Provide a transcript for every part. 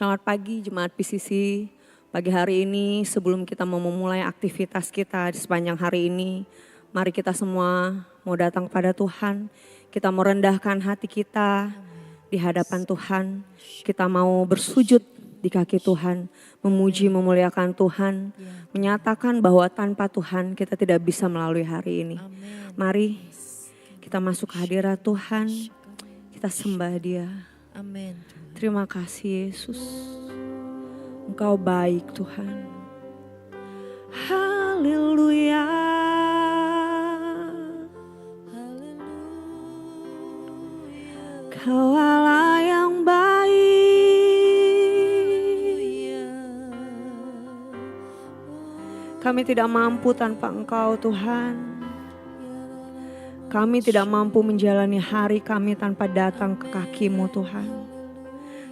Selamat pagi Jemaat PCC. Pagi hari ini sebelum kita mau memulai aktivitas kita di sepanjang hari ini, mari kita semua mau datang kepada Tuhan. Kita mau rendahkan hati kita di hadapan Tuhan. Kita mau bersujud di kaki Tuhan, memuji memuliakan Tuhan, menyatakan bahwa tanpa Tuhan kita tidak bisa melalui hari ini. Mari kita masuk ke hadirat Tuhan, kita sembah Dia. Amin. Terima kasih Yesus, Engkau baik Tuhan. Haleluya. Kau Allah yang baik. Kami tidak mampu tanpa Engkau Tuhan. Kami tidak mampu menjalani hari kami tanpa datang ke kaki-Mu Tuhan.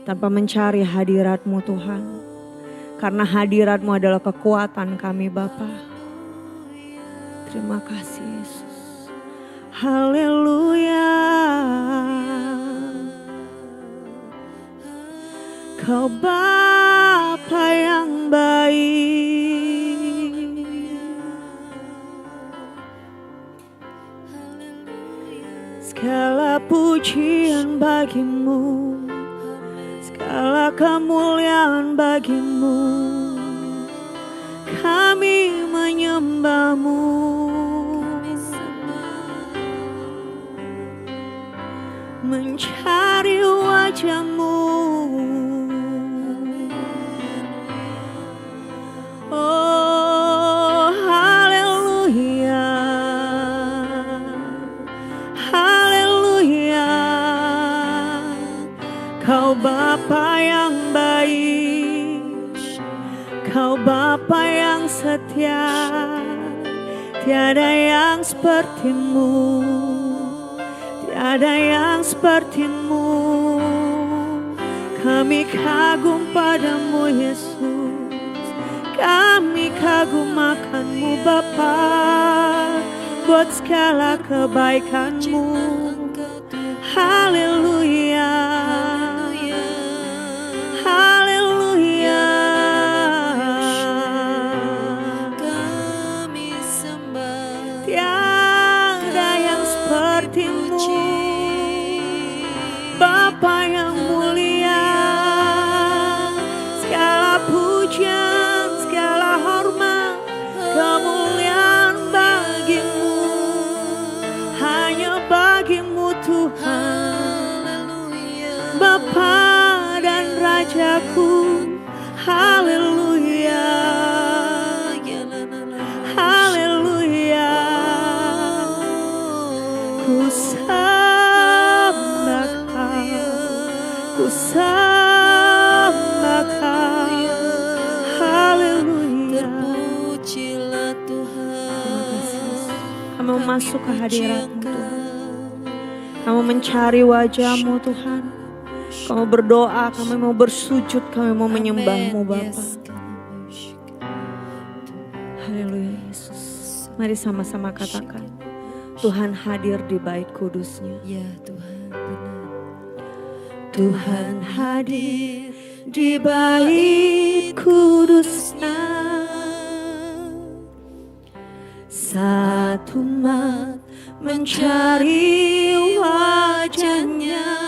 Tanpa mencari hadirat-Mu Tuhan. Karena hadirat-Mu adalah kekuatan kami Bapa. Terima kasih Yesus. Haleluya. Kau Bapa yang baik. Segala pujian bagi-Mu. Segala kemuliaan bagi-Mu, kami menyembah-Mu. Mencari wajah-Mu. Oh, haleluya. Haleluya. Kau Bapa yang baik, Kau Bapa yang setia, tiada yang seperti-Mu, tiada yang seperti-Mu. Kami kagum padamu Yesus, kami kagum akan-Mu Bapa, buat segala kebaikan-Mu. Haleluya. Haleluya. Kami sembah. Tiada yang seperti-Mu, Bapa yang mulia. Segala pujian, segala hormat, kemuliaan bagi-Mu. Hanya bagi-Mu Tuhan, Bapa dan Rajaku. Haleluya. Haleluya. Ku sembah Kau, ku sembah Kau. Haleluya. Terpujilah Tuhan. Kami mau masuk ke hadirat-Mu Tuhan. Kami mencari wajah-Mu Tuhan. Kami berdoa, kami mau bersujud, kami mau menyembah-Mu Bapa. Haleluya Yesus. Mari sama-sama katakan, Tuhan hadir di bait kudus-Nya. Ya Tuhan, benar. Tuhan hadir di bait kudus-Nya. Satu umat mencari wajah-Nya.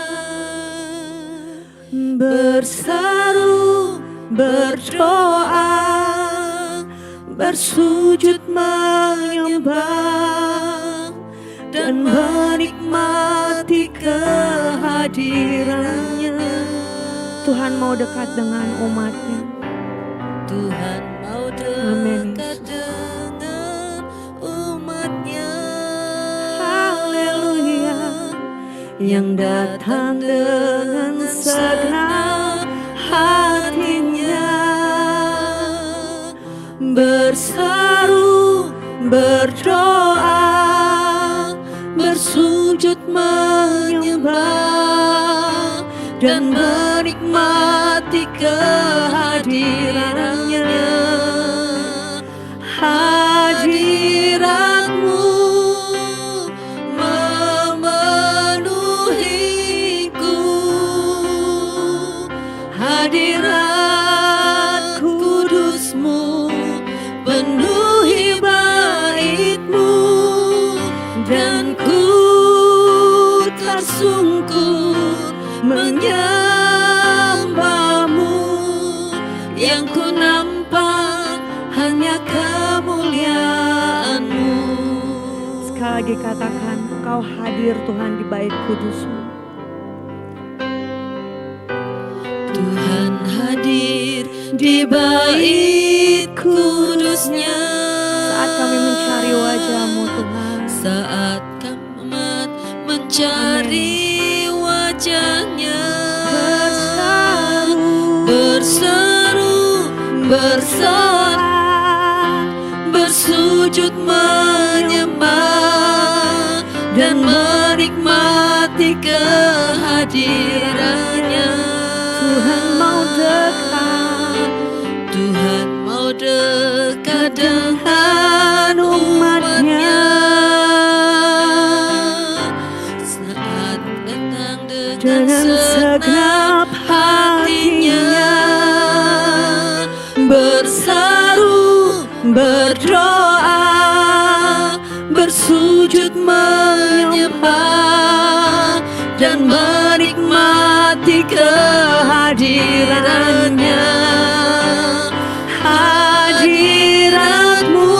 Berseru, berdoa, bersujud menyembah, dan menikmati kehadiran-Nya. Tuhan mau dekat dengan umat-Nya. Tuhan mau Amin, dekat dengan umat-Nya. Haleluya. Yang datang dengan segenap hatinya, berseru, berdoa, bersujud menyembah, dan menikmati kehadiran-Nya. Hadirat-Mu memenuhiku, hadirat penuhi bait-Mu, dan ku tersungkur menyembah-Mu. Yang ku nampak hanya kemuliaan-Mu. Sekali lagi katakan, Engkau hadir Tuhan di bait kudus-Mu. Tuhan hadir di bait kudusnya. Saat kami mencari wajah-Mu Tuhan. Saat kami mencari wajahnya. Berseru, bersorak, bersujud menyembah, dan menikmati kehadirannya. Tuhan mau dekat, Tuhan mau dekat dengan umat-Nya. Saat datang dengan segenap hatinya, berseru, berdoa, bersujud menyembah, dan menikmati kehadirannya. Hadirat-Mu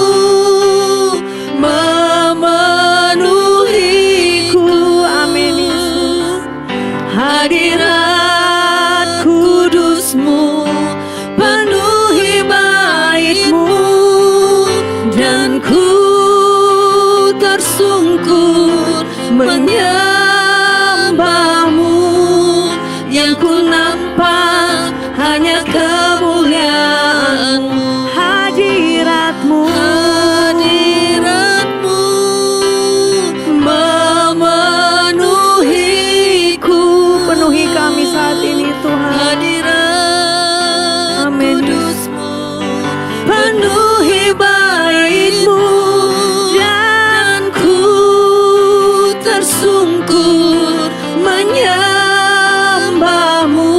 memenuhiku. Amin Yesus. Hadirat kudus-Mu penuhi bait-Mu, dan ku tersungkur menyembah-Mu. Yang ku nampak hanya kemuliaan-Mu. Hadirat-Mu, hadirat-Mu memenuhiku. penuhi kami saat ini Tuhan. Hadirat Amin. kudus-Mu penuhi bait-Mu, dan ku tersungkur menyembah-Mu.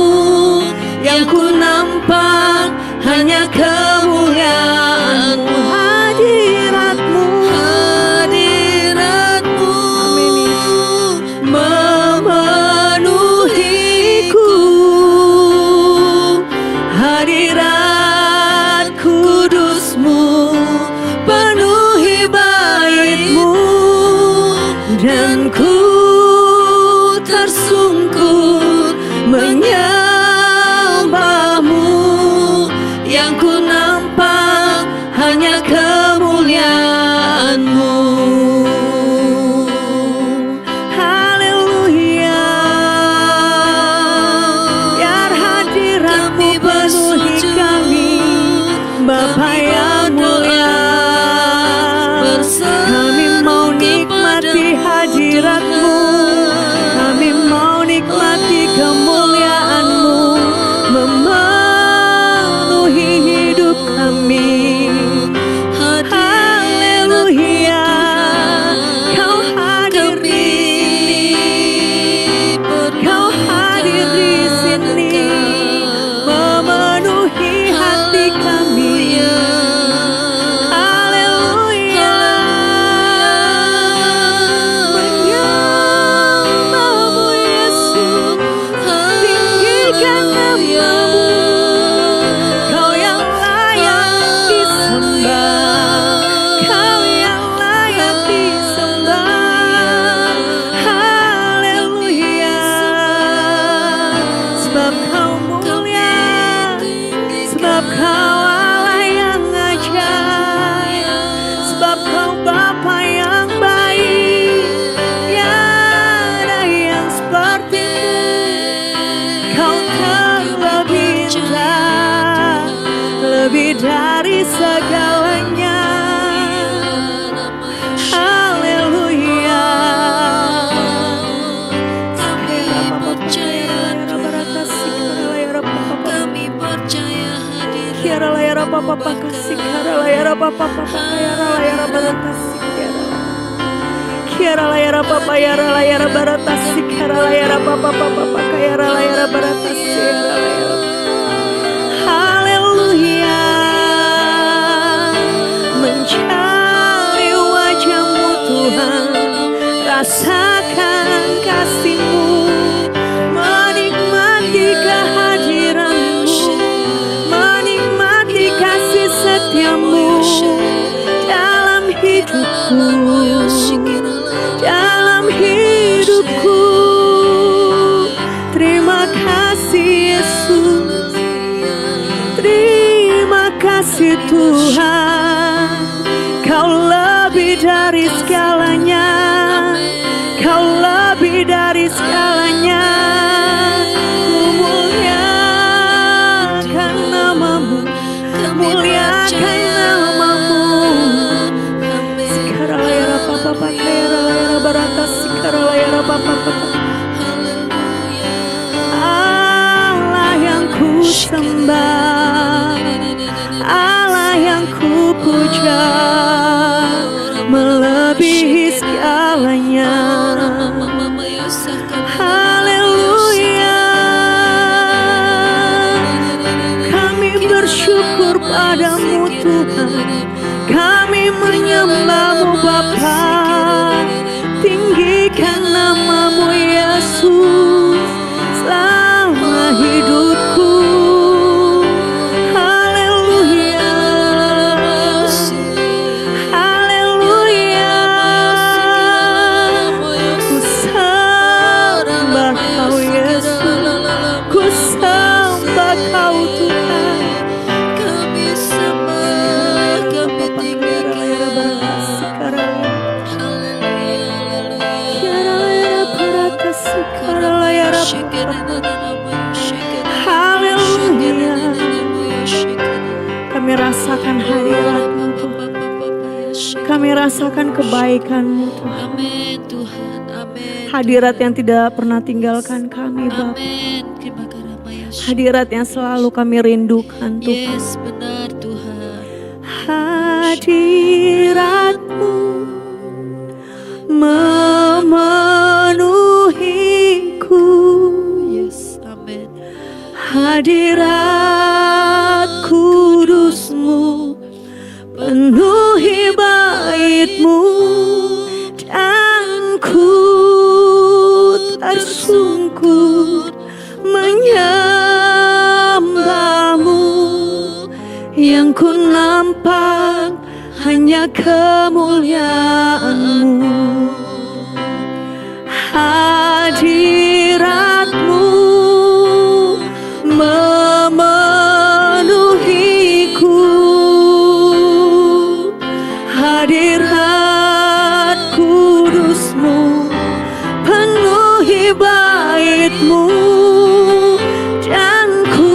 Yang ku nampak hanya kemuliaan-Mu. Hadirat-Mu, Hadirat-Mu Amin. memenuhiku. Hadirat kudus-Mu penuhi bait-Mu, dan ku tersungkur menyembah-Mu. Yang ku nampak hanya kemuliaan-Mu. haleluya. Biar hadirat-Mu penuhi kami, Bapa yang mulia. Kami mau nikmati hadirat-Mu, kami mau nikmati kemuliaan-Mu memenuhi hidup kami. Haleluya, Kau hadir di sini, Kau hadir di sini, memenuhi hati kami. Haleluya, menyembah-Mu Yesus, tinggikan nama-Mu. Kau yang layak disembah, Kau yang layak disembah. Haleluya, sebab Kau mulia, sebab Kau Allah yang ajaib, sebab Kau Bapa yang baik. Tiada yang seperti-Mu, Kau terlebih indah, lebih dari segalanya. Haleluya. Kami percaya Tuhan, kami percaya hadirat. Kiara layara papa kasih, kiara layara papa kiara layara baratasi, kiara layara papa kiara layara baratasi, kiara layara papa kiara layara baratasi, kiara layara. Haleluya, menyembahmu Bapa, tinggikan namamu Yesus selama hidupku. Haleluya, haleluya, ku sembah kau Yesus, ku sembah kau Tuhan. Kami sembah, kami tinggikan. Haleluya, kami rasakan hadirat-Mu Tuhan. Kami rasakan kebaikan-Mu Tuhan. Amin Tuhan, amin. Hadirat yang tidak pernah tinggalkan kami Bapa. Amin. Terima kasih. Hadirat yang selalu kami rindukan Tuhan. Yes, benar Tuhan. Hadirat-Mu memenuhiku. Yes, amin. Hadirat kudus-Mu penuhi bait-Mu, dan ku tersungkur menyembah-Mu. Yang ku nampak hanya kemuliaan-Mu. Hadirat-Mu memenuhiku. Hadirat kudus-Mu penuhi bait-Mu, dan ku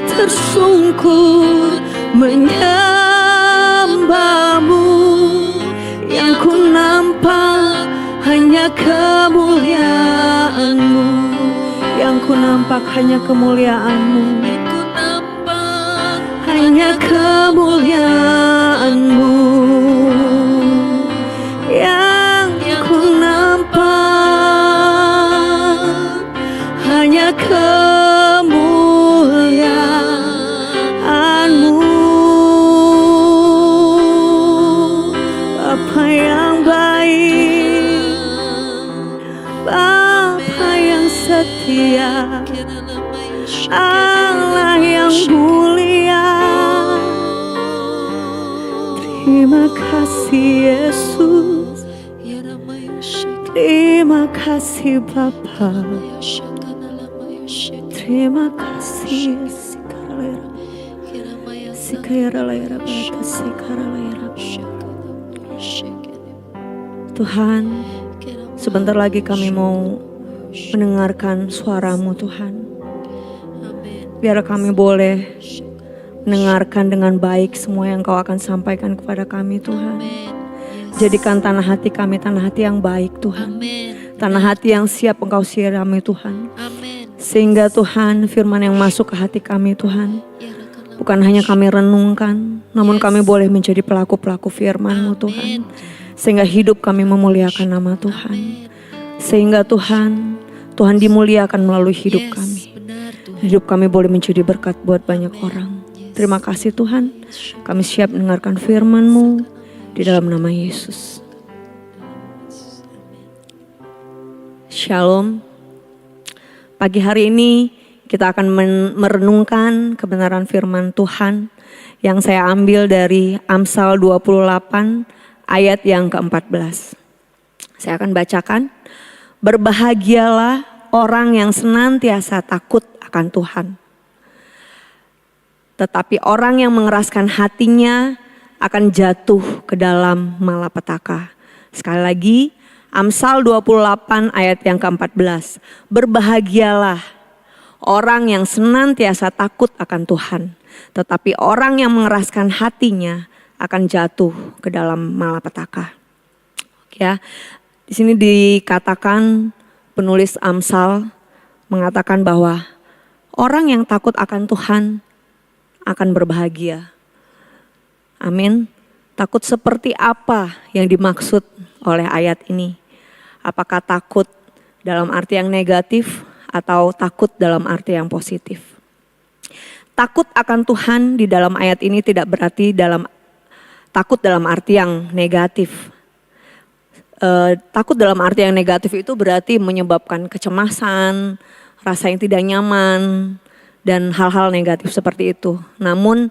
tersungkur menyembah-Mu. Yang ku nampak hanya kemuliaan-Mu. Yang ku nampak hanya kemuliaan-Mu. Ku nampak Hanya kemuliaan-Mu. Yang ku nampak hanya kemuliaan-Mu. Bapa yang baik, Bapa yang setia, Allah yang mulia. Terima kasih Yesus, terima kasih Bapa, terima kasih Tuhan. Sebentar lagi kami mau mendengarkan suara-Mu Tuhan. Biar kami boleh mendengarkan dengan baik semua yang Kau akan sampaikan kepada kami Tuhan. Jadikan tanah hati kami tanah hati yang baik Tuhan. Tanah hati yang siap Engkau sirami Tuhan. Sehingga Tuhan firman yang masuk ke hati kami Tuhan, bukan hanya kami renungkan, namun kami boleh menjadi pelaku-pelaku firman-Mu Tuhan. Sehingga hidup kami memuliakan nama Tuhan. Sehingga Tuhan dimuliakan melalui hidup kami. Hidup kami boleh menjadi berkat buat banyak orang. Terima kasih Tuhan, kami siap mendengarkan firman-Mu di dalam nama Yesus. Shalom. Pagi hari ini kita akan merenungkan kebenaran firman Tuhan yang saya ambil dari Amsal 28 ayat yang ke-14. Saya akan bacakan. Berbahagialah orang yang senantiasa takut akan Tuhan. Tetapi orang yang mengeraskan hatinya akan jatuh ke dalam malapetaka. Sekali lagi, Amsal 28 ayat yang ke-14. Berbahagialah orang yang senantiasa takut akan Tuhan. Tetapi orang yang mengeraskan hatinya akan jatuh ke dalam malapetaka. Ya, di sini dikatakan penulis Amsal mengatakan bahwa orang yang takut akan Tuhan akan berbahagia. Amin. Takut seperti apa yang dimaksud oleh ayat ini? Apakah takut dalam arti yang negatif atau takut dalam arti yang positif? Takut akan Tuhan di dalam ayat ini tidak berarti takut dalam arti yang negatif. Takut dalam arti yang negatif itu berarti menyebabkan kecemasan, rasa yang tidak nyaman, dan hal-hal negatif seperti itu. Namun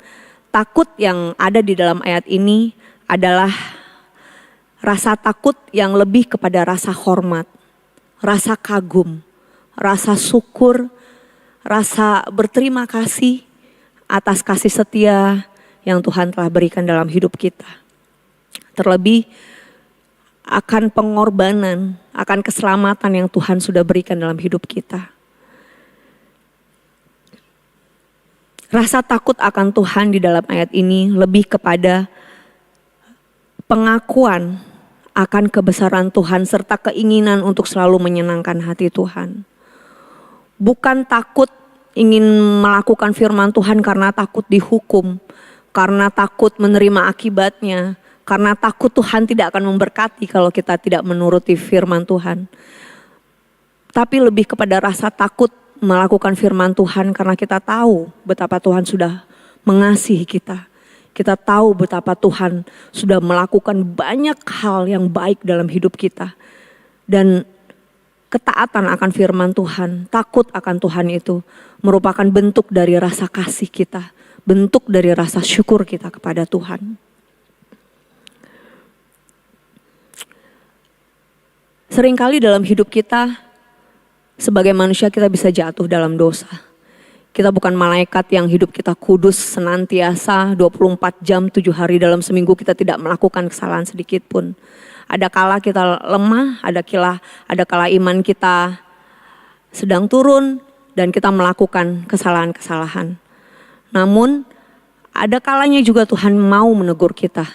takut yang ada di dalam ayat ini adalah rasa takut yang lebih kepada rasa hormat, rasa kagum, rasa syukur, rasa berterima kasih atas kasih setia yang Tuhan telah berikan dalam hidup kita. Terlebih akan pengorbanan, akan keselamatan yang Tuhan sudah berikan dalam hidup kita. Rasa takut akan Tuhan di dalam ayat ini lebih kepada pengakuan akan kebesaran Tuhan serta keinginan untuk selalu menyenangkan hati Tuhan. Bukan takut ingin melakukan firman Tuhan karena takut dihukum, karena takut menerima akibatnya, karena takut Tuhan tidak akan memberkati kalau kita tidak menuruti firman Tuhan. Tapi lebih kepada rasa takut melakukan firman Tuhan karena kita tahu betapa Tuhan sudah mengasihi kita. Kita tahu betapa Tuhan sudah melakukan banyak hal yang baik dalam hidup kita. Dan ketaatan akan firman Tuhan, takut akan Tuhan itu merupakan bentuk dari rasa kasih kita. Bentuk dari rasa syukur kita kepada Tuhan. Seringkali dalam hidup kita, sebagai manusia kita bisa jatuh dalam dosa. Kita bukan malaikat yang hidup kita kudus senantiasa 24 jam 7 hari dalam seminggu kita tidak melakukan kesalahan sedikit pun. Ada kala kita lemah, ada kala iman kita sedang turun dan kita melakukan kesalahan-kesalahan. Namun ada kalanya juga Tuhan mau menegur kita.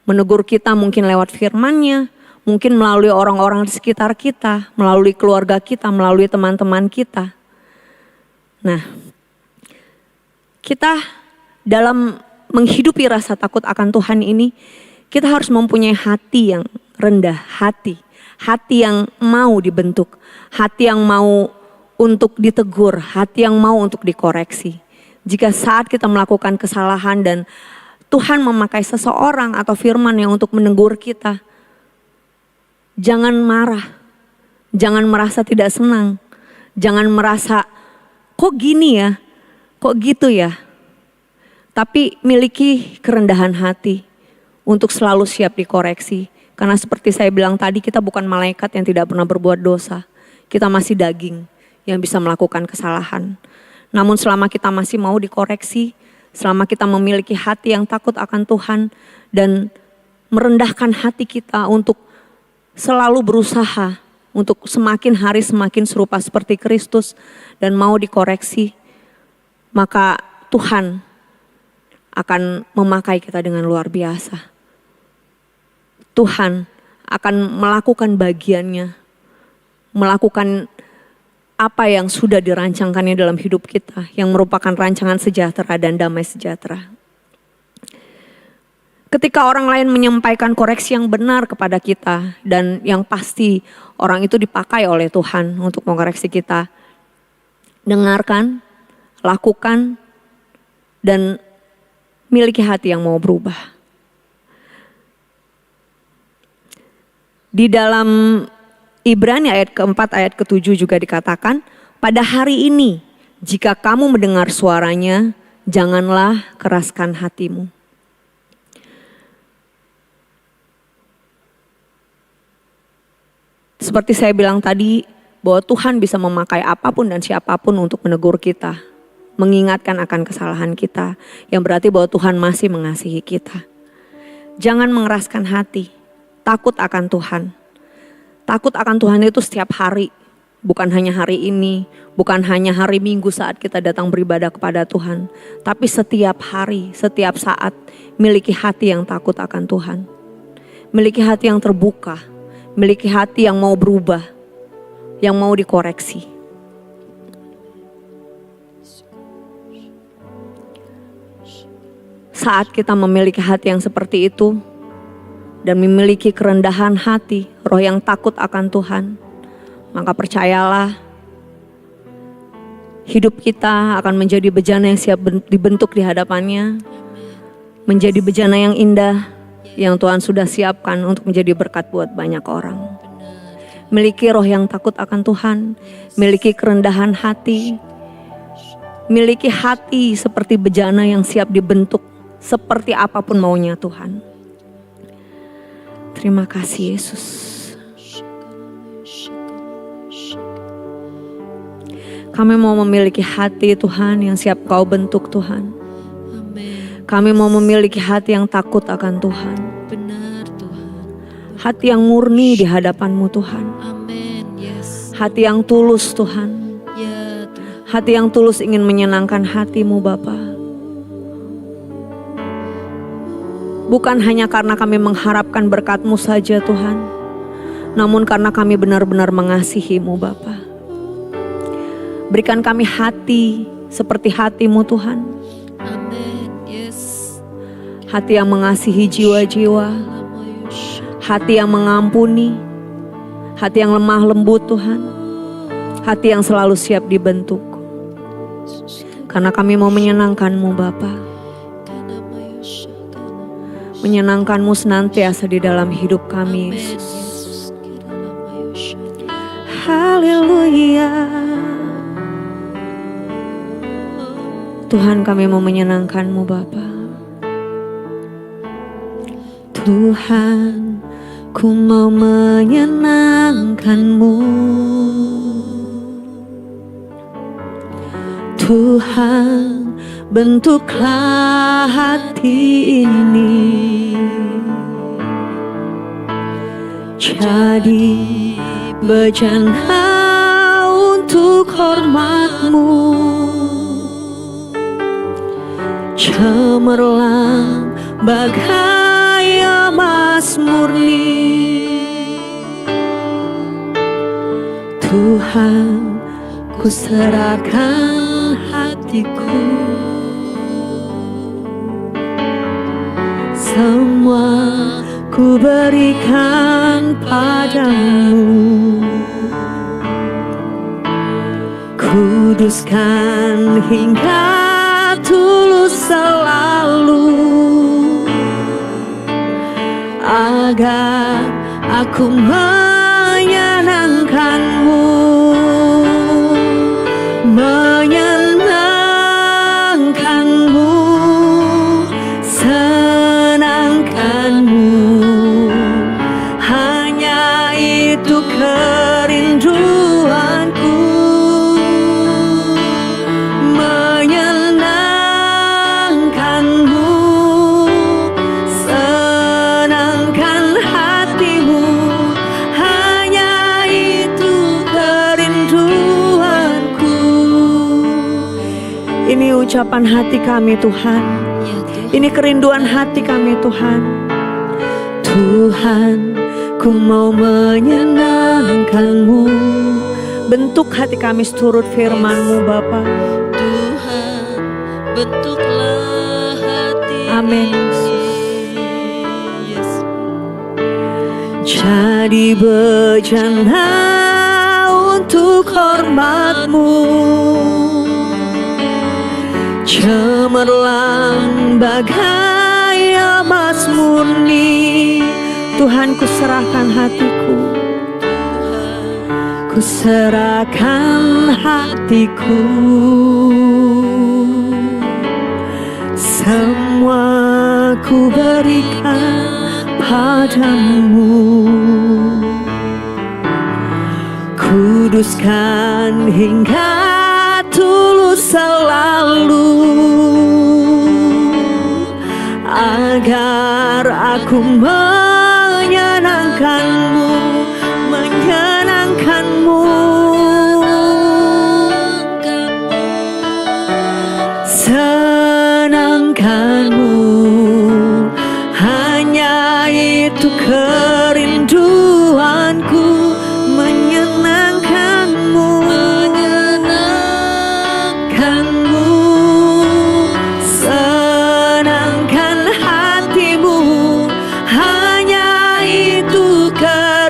Menegur kita mungkin lewat firman-Nya, mungkin melalui orang-orang di sekitar kita, melalui keluarga kita, melalui teman-teman kita. Nah, kita dalam menghidupi rasa takut akan Tuhan ini, kita harus mempunyai hati yang rendah, hati yang mau dibentuk, hati yang mau untuk ditegur, hati yang mau untuk dikoreksi. Jika saat kita melakukan kesalahan dan Tuhan memakai seseorang atau firman yang untuk menegur kita, jangan marah, jangan merasa tidak senang, jangan merasa kok gini ya, kok gitu ya. Tapi miliki kerendahan hati untuk selalu siap dikoreksi. Karena seperti saya bilang tadi, kita bukan malaikat yang tidak pernah berbuat dosa. Kita masih daging yang bisa melakukan kesalahan. Namun selama kita masih mau dikoreksi, selama kita memiliki hati yang takut akan Tuhan dan merendahkan hati kita untuk selalu berusaha untuk semakin hari semakin serupa seperti Kristus dan mau dikoreksi, maka Tuhan akan memakai kita dengan luar biasa. Tuhan akan melakukan bagiannya, melakukan apa yang sudah dirancangkannya dalam hidup kita, yang merupakan rancangan sejahtera dan damai sejahtera. Ketika orang lain menyampaikan koreksi yang benar kepada kita dan yang pasti orang itu dipakai oleh Tuhan untuk mengoreksi kita, dengarkan, lakukan, dan miliki hati yang mau berubah. Di dalam Ibrani ayat keempat ayat ke-7 juga dikatakan, pada hari ini jika kamu mendengar suaranya, janganlah keraskan hatimu. Seperti saya bilang tadi, bahwa Tuhan bisa memakai apapun dan siapapun untuk menegur kita, mengingatkan akan kesalahan kita, yang berarti bahwa Tuhan masih mengasihi kita. Jangan mengeraskan hati, takut akan Tuhan. Takut akan Tuhan itu setiap hari, bukan hanya hari ini, bukan hanya hari Minggu saat kita datang beribadah kepada Tuhan, tapi setiap hari, setiap saat miliki hati yang takut akan Tuhan. Miliki hati yang terbuka, miliki hati yang mau berubah, yang mau dikoreksi. Saat kita memiliki hati yang seperti itu dan memiliki kerendahan hati, roh yang takut akan Tuhan, maka percayalah hidup kita akan menjadi bejana yang siap dibentuk di hadapannya, menjadi bejana yang indah, yang Tuhan sudah siapkan untuk menjadi berkat buat banyak orang. Miliki roh yang takut akan Tuhan, miliki kerendahan hati, miliki hati seperti bejana yang siap dibentuk seperti apapun maunya Tuhan. Terima kasih Yesus. Kami mau memiliki hati Tuhan yang siap Kau bentuk Tuhan. Kami mau memiliki hati yang takut akan Tuhan. Benar Tuhan. Hati yang murni di hadapan-Mu Tuhan. Amin. Yes. Hati yang tulus Tuhan. Ya Tuhan. Hati yang tulus ingin menyenangkan hati-Mu Bapa. Bukan hanya karena kami mengharapkan berkat-Mu saja Tuhan, namun karena kami benar-benar mengasihi-Mu Bapa. Berikan kami hati seperti hati-Mu Tuhan. Amin. Yes. Hati yang mengasihi jiwa-jiwa, hati yang mengampuni, hati yang lemah lembut Tuhan, hati yang selalu siap dibentuk. Karena kami mau menyenangkan-Mu Bapa, menyenangkan-Mu senantiasa di dalam hidup kami Yesus. Haleluya. Tuhan, kami mau menyenangkan-Mu Bapa. Tuhan, ku mau menyenangkan-Mu. Tuhan, bentuklah hati ini jadi bejana untuk hormat-Mu, cemerlang bagai emas murni. Tuhan, ku serahkan hatiku, semua ku berikan padamu. Kuduskan hingga tulus selalu, agar aku menyenangkan-Mu, menyenangkan-Mu, senangkan-Mu. Hanya itu kerinduanku, menyenangkan-Mu, senangkan hati-Mu. Hanya itu kerinduanku. Ini ucapan hati kami Tuhan, Ya Tuhan. ini kerinduan hati kami Tuhan. Tuhan, ku mau menyenangkan-Mu. Bentuk hati kami seturut firman-Mu Bapa. Tuhan, bentuklah hati Amin. ini. Yes. Jadi bejana untuk hormat-Mu, cemerlang bagai emas murni. Tuhan, ku serahkan hatiku, ku serahkan hatiku, semua ku berikan padamu. Kuduskan hingga tulus selalu, agar aku menyenangkan-Mu, menyenangkan-Mu, senangkan-Mu. Hanya itu kerinduanku, menyenangkan-Mu, menyenangkan-Mu, senangkan hati-Mu. Hanya itu kerinduanku.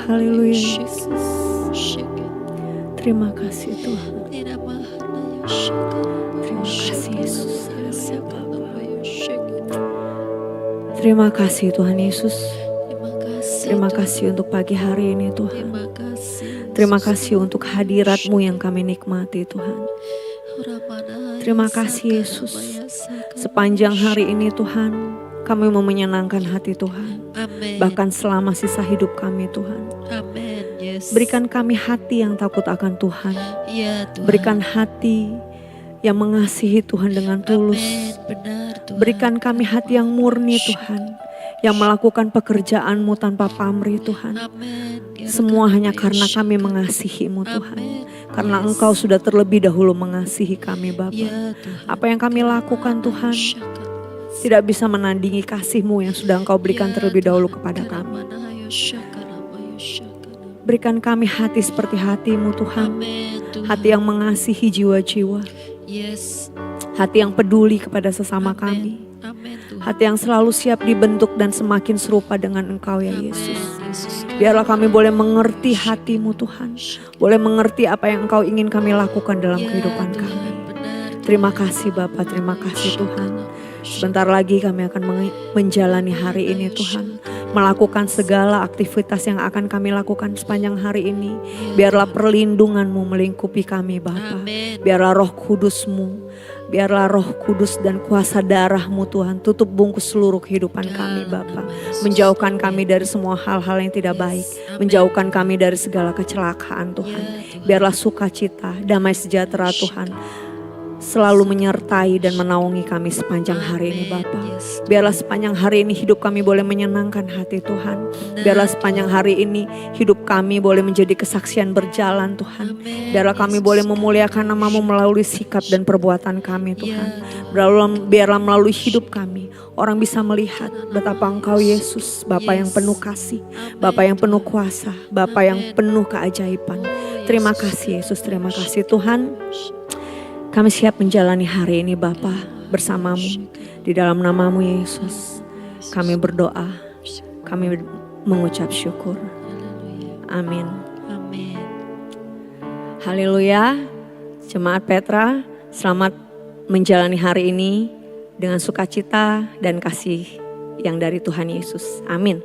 Haleluya Yesus. Terima kasih Tuhan. Terima kasih Yesus. Terima kasih Tuhan Yesus. Terima kasih untuk pagi hari ini Tuhan. Terima kasih untuk hadirat-Mu yang kami nikmati Tuhan. Terima kasih Yesus. Sepanjang hari ini Tuhan, kami mau menyenangkan hati Tuhan. Bahkan selama sisa hidup kami Tuhan. Berikan kami hati yang takut akan Tuhan. Berikan hati yang mengasihi Tuhan dengan tulus. Berikan kami hati yang murni Tuhan. Yang melakukan pekerjaan-Mu tanpa pamrih Tuhan. Semua hanya karena kami mengasihi-Mu Tuhan. Karena Engkau sudah terlebih dahulu mengasihi kami Bapa. Apa yang kami lakukan Tuhan tidak bisa menandingi kasih-Mu yang sudah Engkau berikan terlebih dahulu kepada kami. Berikan kami hati seperti hati-Mu Tuhan. Hati yang mengasihi jiwa-jiwa. Hati yang peduli kepada sesama kami. Hati yang selalu siap dibentuk dan semakin serupa dengan Engkau ya Yesus. Biarlah kami boleh mengerti hati-Mu Tuhan. Boleh mengerti apa yang Engkau ingin kami lakukan dalam kehidupan kami. Terima kasih Bapa, terima kasih Tuhan. Sebentar lagi kami akan menjalani hari ini Tuhan. Melakukan segala aktivitas yang akan kami lakukan sepanjang hari ini. Biarlah perlindungan-Mu melingkupi kami Bapa. Biarlah Roh Kudus-Mu, biarlah Roh Kudus dan kuasa darah-Mu Tuhan tutup bungkus seluruh kehidupan kami Bapa. Menjauhkan kami dari semua hal-hal yang tidak baik. Menjauhkan kami dari segala kecelakaan Tuhan. Biarlah sukacita, damai sejahtera Tuhan selalu menyertai dan menaungi kami sepanjang hari ini Bapa. Biarlah sepanjang hari ini hidup kami boleh menyenangkan hati Tuhan. Biarlah sepanjang hari ini hidup kami boleh menjadi kesaksian berjalan Tuhan. Biarlah kami boleh memuliakan nama-Mu melalui sikap dan perbuatan kami Tuhan. Biarlah melalui hidup kami orang bisa melihat betapa Engkau Yesus, Bapa yang penuh kasih, Bapa yang penuh kuasa, Bapa yang penuh keajaiban. Terima kasih Yesus, terima kasih Tuhan. Kami siap menjalani hari ini Bapa bersama-Mu. Di dalam nama-Mu Yesus kami berdoa, kami mengucap syukur. Amin. Haleluya. Jemaat Petra, selamat menjalani hari ini dengan sukacita dan kasih yang dari Tuhan Yesus. Amin.